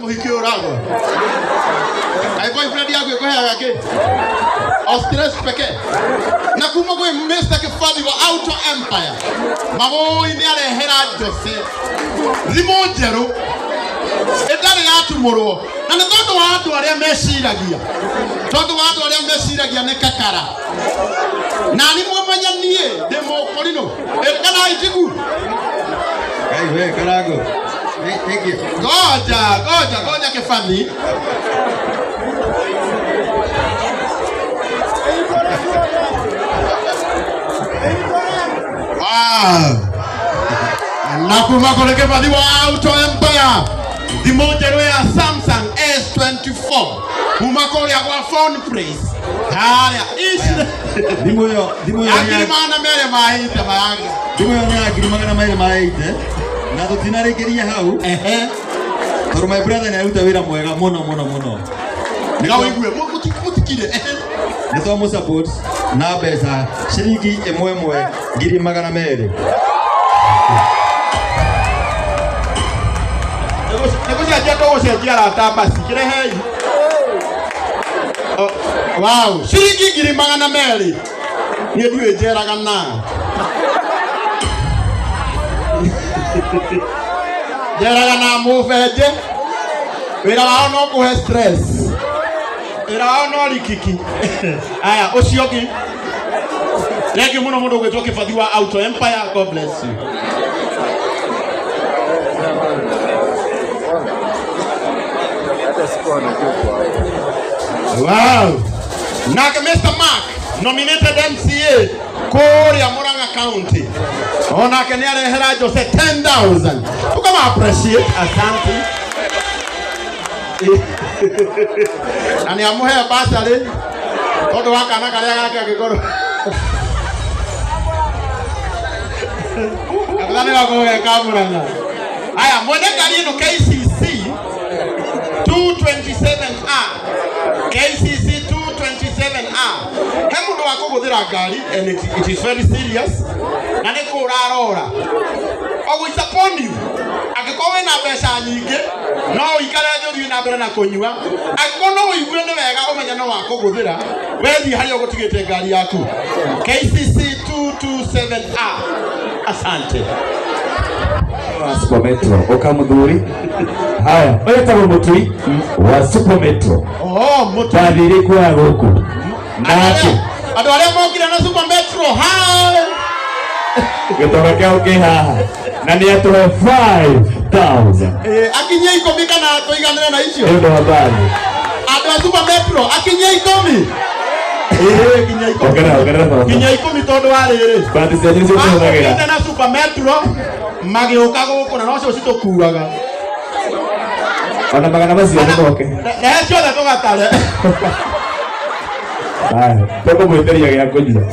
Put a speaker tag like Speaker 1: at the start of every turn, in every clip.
Speaker 1: Iheo rago. Ai boyfriend yako yuko yake. Stress pekee. Na kuma kwa Mr. Kifadhi wa Auto Empire. Mamo ini arehera Jose. Rimojero. Edare yatumurwo. Na nĩ tondu wa andu aria meciragia. Tondu wa andu aria meciragia ne kakara. Na ni mwamanya nie demo korino. Kana itigu.
Speaker 2: Ai we karago. Thank you.
Speaker 1: Goja Kifadhi. Nakuma kule Kifadhi wa Auto Empire. Dimojero ya Samsung S24. Umakole kwa phone price. Haya,
Speaker 2: Dimo yo.
Speaker 1: Akirimana mere maite mayanga.
Speaker 2: Dimo yo ni akirimana mere maite. Na tutinarekeria hau. Toro my brother na ruta wira mwega muno.
Speaker 1: Ngawe igwe mutikire.
Speaker 2: Nito mo support na besa shiringi emwe ngiri magana mere.
Speaker 1: Negocia jato gũcenjia rata basi kirehe. Wow, shiringi ngiri magana mere. Niĩ ndiũĩ njeraga na. Njeraga na mũbenje. Wĩra wao no kũhe stress. Wĩra wao no rikiki. Aya, ũcio ũngĩ. Thank you mũno mũndũ gwĩtwo Kifadhi wa Auto Empire. God bless you. Wow. Naka Mr. Mark nominated MCA Kuria Muranga County. Ona kene arehera Jose 10,000. Tukama appreciate asante. Ani amuhe basari. Todo waka na kale yake akigoro. Akadani wako weka Muranga. Aya mwende kali no KCC 227R. KCC 227R. Hemu ndo wako kuthira ngari and it is very serious. Na ni kurarora. Always upon you. Akikowe na pesa nyingi, no ikare thio na mbere na kunyua. Akikono uigwe ni wega umenya no wako kuthira. Wethi hari ugutigite ngari yaku. KCC 227R. Asante.
Speaker 3: Super Metro Okamuthuri. Haya, oyetagwo mutui wa Super Metro.
Speaker 1: Mutui.
Speaker 3: Bathire kwa guku. Nake.
Speaker 1: Andu aria mokire na Super Metro.
Speaker 3: Gĩtoro kĩao kĩ haha. Na nĩ atuhe 5,000.
Speaker 1: Akinyia ikomi kana tuiganire na icio.
Speaker 3: Ndio habari.
Speaker 1: Andu a Super Metro akinyia ikomi. Kinya ikomi.
Speaker 3: Ogera.
Speaker 1: Kinya ikomi tondu wa riri.
Speaker 3: Bathi cia nyucio tuhuthagĩra.
Speaker 1: Ati na Super Metro magiuka guku na nocio citukuaga.
Speaker 3: Ona magana macio nĩ moke.
Speaker 1: Rehe ciothe tugatare.
Speaker 3: Haya, tũkũmwĩtĩria gĩa kũnyua.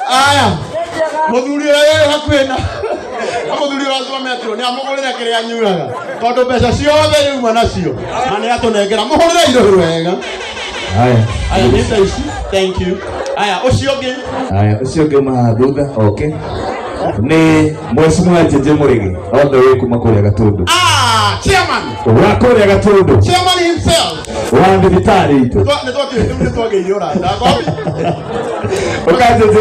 Speaker 1: Aya. Muthuri ũyũ hakuhĩ na muthuri wa Super Metro nĩ amũgũrĩra kĩrĩa anyuaga. Tondũ mbeca ciothe yuma nacio. Na nĩ atũnengera mũhũrĩre irũrũ wega. Aya nĩ taici. Thank you. Aya ũcio ũngĩ.
Speaker 3: Aya ũcio ũngĩ ma thutha okay. Ni Mheshimiwa Jeje Murigi othe wĩ kuma kũrĩa Gatundu.
Speaker 1: Chairman.
Speaker 3: Wa kũrĩa Gatundu.
Speaker 1: Chairman himself.
Speaker 3: Wa thibitarĩ itũ.
Speaker 1: Nĩ twagĩire ũrata.
Speaker 3: Ukajeje.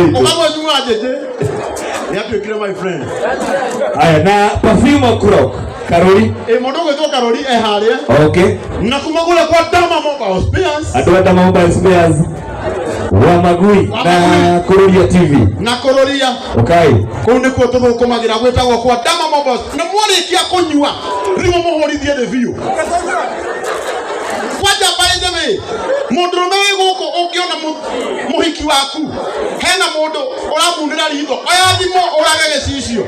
Speaker 1: Ukamwĩjuma Jeje. Nĩ atuĩkire my friend.
Speaker 3: Aya na perfume Kurok. Karori.
Speaker 1: Mũndũ gwĩtwo Karori harĩa.
Speaker 3: Okay.
Speaker 1: Na kuma kule kwa Dama Mobile Spares.
Speaker 3: Andũ a Dama Mobile Spares. Wa Magui na Kuroria TV.
Speaker 1: Na Kuroria.
Speaker 3: Okay.
Speaker 1: Kũu nĩkuo tũthũkũmagĩra gwĩtagwo kwa Dama Mobile. Na mwarĩkia kũnyua rĩu mũhũrithie the view. Kwaja by the way, mũndũrũme wĩ gũkũ ũngĩona mũhiki waku hena mũndũ ũramundĩra ritho oya thimũ ũrage gĩcicio.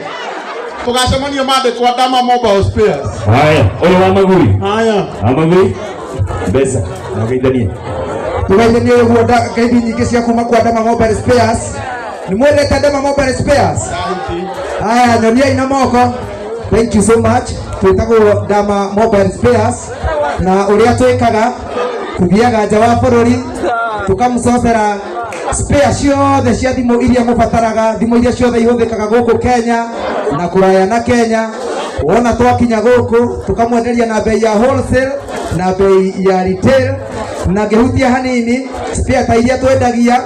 Speaker 1: Tugacemania mande kwa Dama Mobile Spares.
Speaker 3: Haya, ũyũ wa Magui.
Speaker 1: Haya.
Speaker 3: Magui. Besa. Na geithania.
Speaker 4: Tugaithanie ũguo ngeithi nyingĩ cia kuma kwa Dama Mobile Spares. Nĩ mwendete Dama Mobile Spares? Haya, nyoniai na moko. Thank you so much. Twĩtagwo Dama Mobile Spares na ũrĩa twĩkaga tuthiaga nja wa bũrũri tukamũcocera spare ciothe cia thimũ iria mũbataraga, thimũ iria ciothe ihũthĩkaga gũkũ Kenya na kũraya na Kenya, wona twakinya guku tukamwenderia na bei ya wholesale na bei ya retail na ngehutia hanini spare ta iria twendagia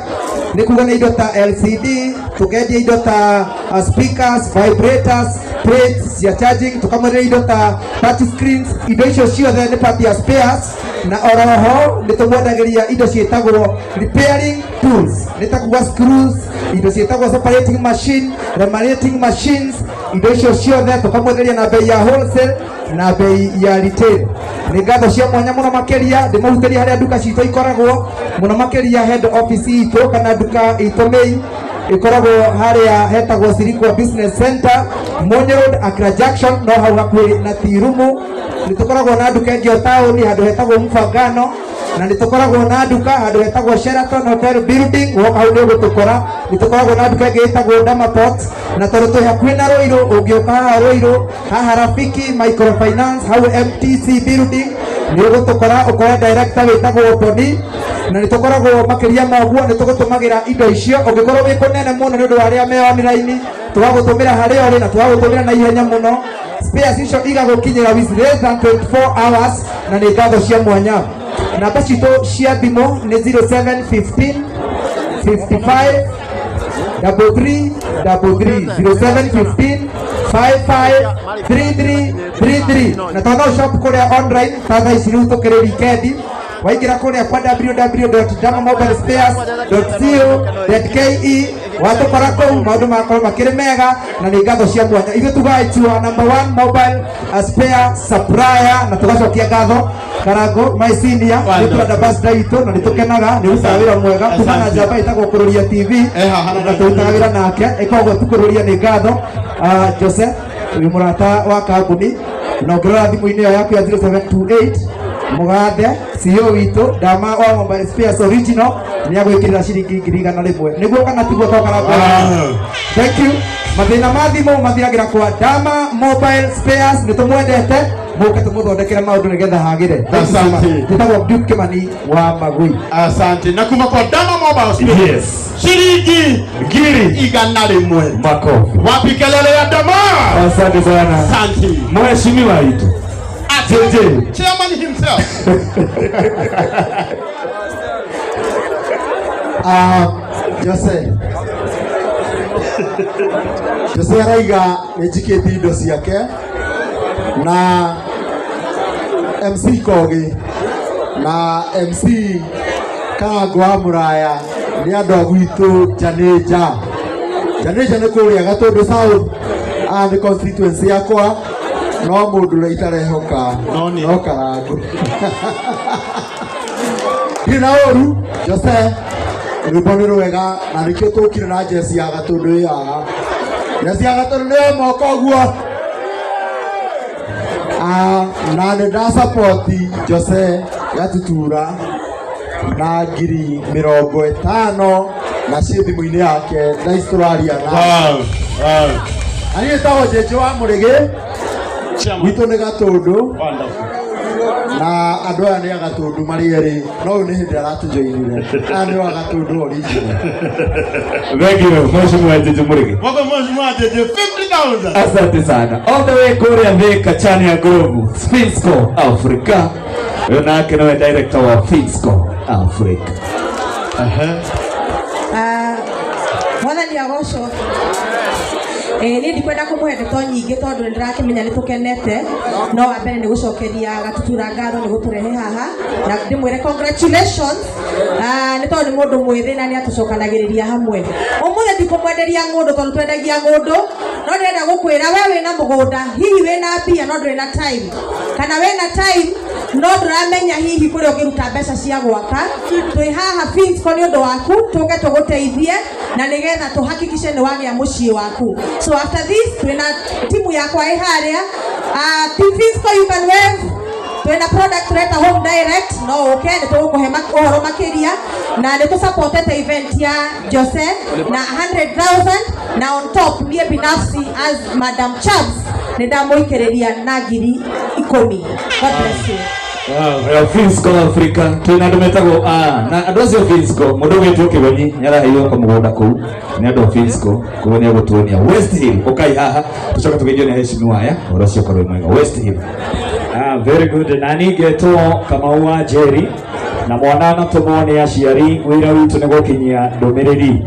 Speaker 4: ni kuga ni indo ta LCD tukendia indo ta speakers, vibrators, plates ya charging, tukamwenderia indo ta touch screens, indo icio ciothe ni part ya spares na oroho ni tumwendagiria indo cietagwo repairing tools, ni ta kuga screws, indo cietagwo separating machine, remarinating machines, indo icio ciothe tukamwenderia na bei ya wholesale na bei ya retail. Ni ngatho cia mwanya muno makeria ndimahutĩria harĩa nduka citũ ikoragwo muno makeria head office itũ kana nduka itũ main ikoragwo harĩa hetagwo Sirikwa Business Center, Monye Road, Accra Junction, no hau hakuhĩ na Tirumu. Nĩ tukoragwo na nduka ĩngĩ taũni handũ hetagwo Mfangano, na nĩ tukoragwo na nduka handũ hetagwo Sheraton Hotel Building, woka hau nĩ ũgũtũkora. Nĩ tukoragwo na nduka ĩngĩ ĩtagwo Damaport, na tondũ twĩ hakuhĩ na Ruiru ũngĩũka haha Ruiru haha Rafiki Microfinance hau MTC Building nĩ ũgũtũkora ũkora director wĩtagwo Tony, na nĩ tukoragwo makeria maguo nĩ tũgũtũmagĩra indo icio ũngĩkorwo wĩ kũnene mũno nĩ ũndũ wa arĩa me online tũgagũtũmĩra harĩa ũrĩ na tũgagũtũmĩra na ihenya mũno. Spares icio igagũkinyĩra with less than 24 hours na nĩ ngatho cia mwanya. Namba citũ cia thimũ nĩ 0715 55 33 33 0715 55 33 33 na tano shop kũrĩa online tha ici rĩu tũkĩrĩ weekend waingira kuria kwa www.damamobilespares.co.ke watũkora kũu maũndũ makorwo makĩrĩ mega na nĩ ngatho cia mwanya. Ithuĩ tugaitua number 1 mobile spare supplier na tugacokia ngatho Karango my senior nĩ tũrenda basta itũ na nĩ tũkenaga nĩ ũrutaga wĩra mwega kuma na njamba ĩtagwo Kũrũria TV na tũrutaga wĩra nake ĩkoragwo tukũrũria nĩ ngatho Jose uyu mũrata wa kambuni na ũngĩrora thimũ-inĩ ĩyo yaku ya 0728 Mugande CEO witũ Dama wa Mobile Spares original ni agwĩkĩrĩra ciringi 100 nĩguo kana tiguo twakara mbere. Thank you. Mathĩna ma thimũ mathiragĩra kwa Dama Mobile Spares nĩ tũmwendete mũke tũmũthondekere maũndũ nĩgetha hagĩre.
Speaker 1: Asante.
Speaker 4: Tũtagwo Duke Kimani wa Magui.
Speaker 1: Asante. Na kuma kwa Dama Mobile Spares.
Speaker 3: Yes.
Speaker 1: Shiringi 100
Speaker 3: makofi.
Speaker 1: Wapi kelele ya Dama?
Speaker 3: Asante sana.
Speaker 1: Asante.
Speaker 3: Mheshimiwa wetu
Speaker 1: Chairman himself.
Speaker 5: Jose araiga nĩnjikĩtie indo ciake na MC Kogi na MC Karango wa Mũraya nĩ andũ a gwitũ Janĩja nĩ kũrĩa Gatũndũ South nĩ constituency yakwa no mũndũ ũrĩa itarehoka no Karango ndina ũru Jose rwĩmbo nĩ rwega na nĩkĩo tũkire na jesi ya Gatũndũ ĩyo haha. Jesi ya Gatũndũ nĩ moko ũguo na nĩ nda support Jose Gatutura na 50,000 na ciĩ thimũ-inĩ yake na historia na niĩ tagwo Jeje wa Mũrĩgĩ gwitũ nĩ Gatũndũ na andũ aya nĩ a Gatũndũ marĩ erĩ no ũyũ nĩ hĩndĩ aratũjoinire aya nĩ wa Gatũndũ original.
Speaker 3: Thank you Mheshimiwa Jeje Mũrĩgĩ.
Speaker 1: Wako Mheshimiwa Jeje 50,000.
Speaker 3: Asante sana. All the way kũrĩa Thika chani ya Groove Finsco Africa. Uyu nake nĩwe director wa Finsco Africa.
Speaker 6: Mwathani agocwo. Nĩ ndikwenda kũmũhe ndeto nyingĩ tondũ nĩ ndĩrakĩmenya nĩ tũkenete no wa mbere nĩ gũcokeria Gatutura ngatho nĩ gũtũrehe haha na ndĩmwĩre congratulations nĩ tondũ nĩ mũndũ mwĩthĩ na nĩ atũcokanagĩrĩria hamwe. Ũmũthĩ ndikũmwenderia ng'ũndũ tondũ twendagia ng'ũndũ no ndĩrenda gũkwĩra we wĩna mũgũnda hihi wĩna mbia no ndũrĩ na time kana wĩna time no ndũramenya hihi kũrĩa ũngĩruta mbeca cia gwaka. Twĩ haha Finsco nĩ ũndũ waku tũke tũgũteithie na nĩgetha tũhakikice nĩ wagĩa mũciĩ waku. So after this, twina timu yakwa ĩ harĩa Team Finsco you can wave. Twina product reta home direct no okay nĩ tũgũkũhe ũhoro makĩria na nĩ tũsupportete event ya Jose na 100,000 na on top niĩ binafsi as Madam Chubbs nĩ ndamũikĩrĩria na 10,000. God bless you.
Speaker 3: Wow, Fisco Africa. Tuna ndometago na adozi Fisco. Mundu wetwo Kibonyi nyara hiyo kwa mugunda kuu. Ni ado Fisco kuonia gutuonia West Hill. Okay haha. Tucoka tugejo ni heshimiwa haya. Orocio korwe mwega West Hill.
Speaker 7: Very good. Nani geto kama uwa Jerry na mwanana tumone aciari wira witu nego kinyia ndomereri.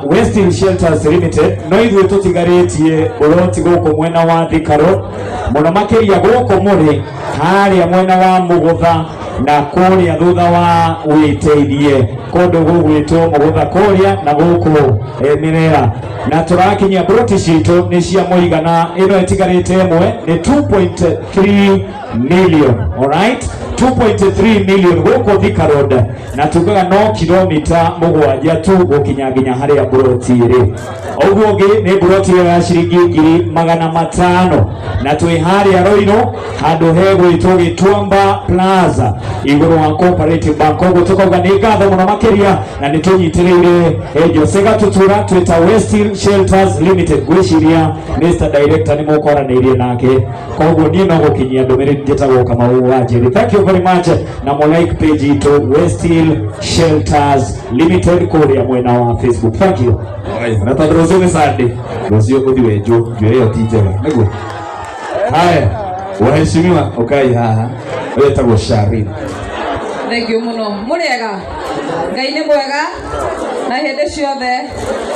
Speaker 7: West Hill Shelters Limited no ithuĩ tũtigarĩtie ũroti gũkũ mwena wa Thikaro mũno makĩria gũkũ mũrĩ harĩa mwena wa Mũgũtha na kũrĩa thutha wa Wĩteithie kũndũ gũgwĩtwo Mũgũtha kũrĩa na gũkũ Mĩrera na tũrakinyia broti citũ nĩ cia mũigana ĩno ĩtigarĩte ĩmwe nĩ 2.3 million. Alright, 2.3 million gũkũ Thika Road na tugaga no kilomita mũgwanja tu gũkinya nginya harĩa broti ĩrĩ. Ũguo ũngĩ nĩ broti ya ciringi 500 na twĩ harĩa Roino handũ hegwĩtwo Gĩtuamba Plaza igũrũ wa Cooperative Bank. Ũguo tũkauga nĩ ngatho mũno makĩria na nĩ tũnyitĩrĩire Jose Gatutura twĩta West Hill Shelters Limited. Gwĩciria Mr. Director nĩ mũkoranĩirie nake, koguo niĩ no gũkinyia ndũmĩrĩri njĩtagwo kama wa Jerry. Thank you very much na mo like page ito West Hill Shelters Limited kũrĩa mwena wa Facebook. Thank you.
Speaker 3: Na tondũ nĩ Sunday rũciũ ũthi wenjwo njuĩrĩ ĩyo ti njega nĩguo. Haya, waheshimiwa ukai haha wetagwo Sharin.
Speaker 8: Thank you muno. Mũrĩega Ngai nĩ mwega na hĩndĩ ciothe.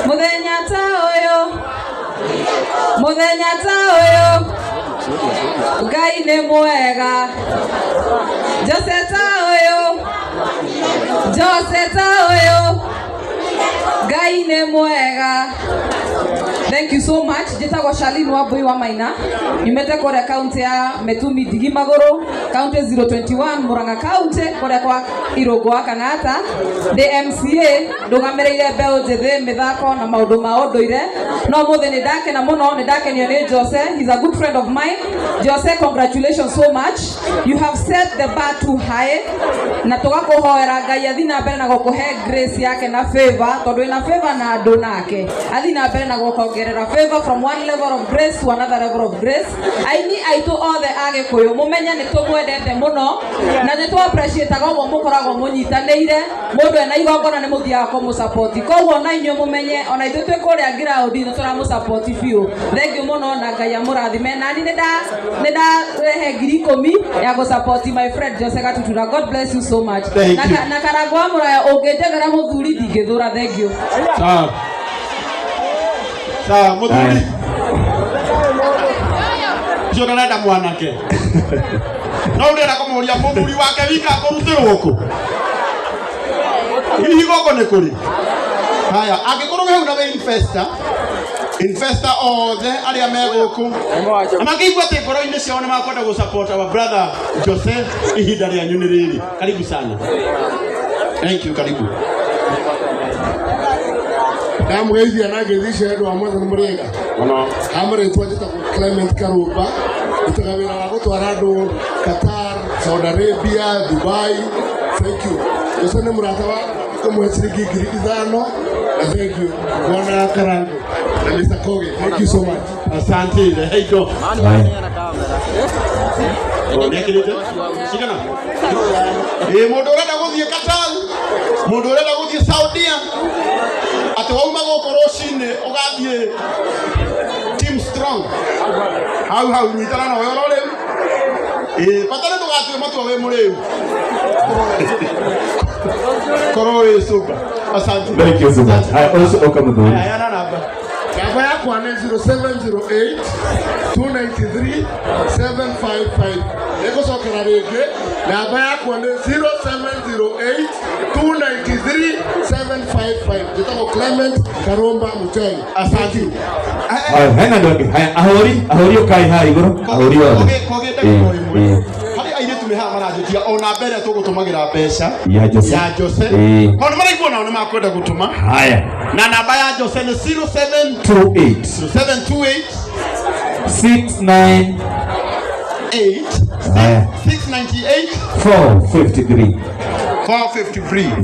Speaker 8: Mũthenya ta ũyũ Ngai nĩ mwega. Jose ta ũyũ Ngai nĩ mwega. Thank you so much. Njĩtagwo Shalin Wambui wa Maina. Nyumĩte kũrĩa kaunti ya Metumi Digimagũrũ, kaunti 021 Murang'a kaunti kũrĩa kwa Irũngũ wa Kang'ata. Ndĩ MCA ndũgamĩrĩire mbeũ njĩthĩ mĩthako na maũndũ ma ũndũire. No mũthĩ nĩ ndakena mũno, nĩ ndakenio nĩ Jose. He's a good friend of mine. Jose, congratulations so much. You have set the bar too high. Na tũgakũhoera Ngai athi na mbere na gũkũhe grace yake na favor, tondũ ĩna favor na andũ nake. Athi na mbere na gũkongerera favor from one level of grace to another level of grace. Aini aitũ othe Agĩkũyũ mũmenye nĩ tũmwendete mũno na nĩ tũ appreciate ũguo mũkoragwo mũnyitanĩire. Mũndũ ena igongona nĩ mũthiaga kũmũsupport. Koguo na inyuĩ mũmenye ona ithuĩ twĩ kũrĩa ground nĩ tũramũsupport biũ. Thank you mũno na Ngai amũrathime. Nani nĩ ndarehe 10,000 ya gũsupport my friend Jose Gatutura. God bless you so much. Na Karagũ wa Mũraya ũngĩnjethera mũthuri ndingĩthũra. Thank you.
Speaker 1: Sawa mũthuri. Jona nenda mwanake. No ũrenda kũmũria mũthuri wake wika kũrutĩrwo kũ? Hihi gũkũ nĩ kũrĩ? Haya, angĩkorwo hau na investor othe arĩa me gũkũ. Na makĩigua atĩ ngoro-inĩ ciao nĩ makwenda gũsupport our brother Jose ihinda rĩanyu nĩ rĩrĩ. Karibu sana. Thank you, karibu.
Speaker 5: Ndamũgeithia na ngeithi andũ a Mwathani mũrĩega. Amũrĩtwo njĩtagwo Clement Karũmba. Ndutaga wĩra wa gũtwara andũ Qatar, Saudi Arabia, Dubai. Thank you. Jose nĩ mũrata wa kũmũhe ciringi 5,000 na thank you. Bwana Karangũ na Mr. Koge. Thank you so much.
Speaker 1: Asante. Hey go. Nekirite? Shikana. Mũndũ ũrenda gũthiĩ Qatar, mũndũ ũrenda gũthiĩ Saudia. Ati wauma gũkũ rũcinĩ ũgathiĩ team strong. Hau nyitana na wewe rĩu. Patana tũgathiĩ matua wĩ mũrĩu. Korwo wĩ super. Asante.
Speaker 3: Thank you so much. I also welcome you.
Speaker 1: Ayana namba.
Speaker 5: Namba yako ni 0708 293 755. Nĩgũcokera rĩngĩ. Namba yako ni 0708 293 755. Njĩtagwo Clement Karũmba Mũchai.
Speaker 1: Asante.
Speaker 3: Hena ndonge. Ahori ukai ha igũrũ. Ahori othe.
Speaker 1: Harĩ airĩtu nĩ haha maranjĩtia ona mbere tũgũtũmagĩra mbeca
Speaker 3: ya Jose.
Speaker 1: Maũndũ maraigua nao nĩ makwenda gũtũma.
Speaker 3: Haya.
Speaker 1: Na namba ya Jose nĩ
Speaker 3: 0728 698
Speaker 1: 698
Speaker 3: 453.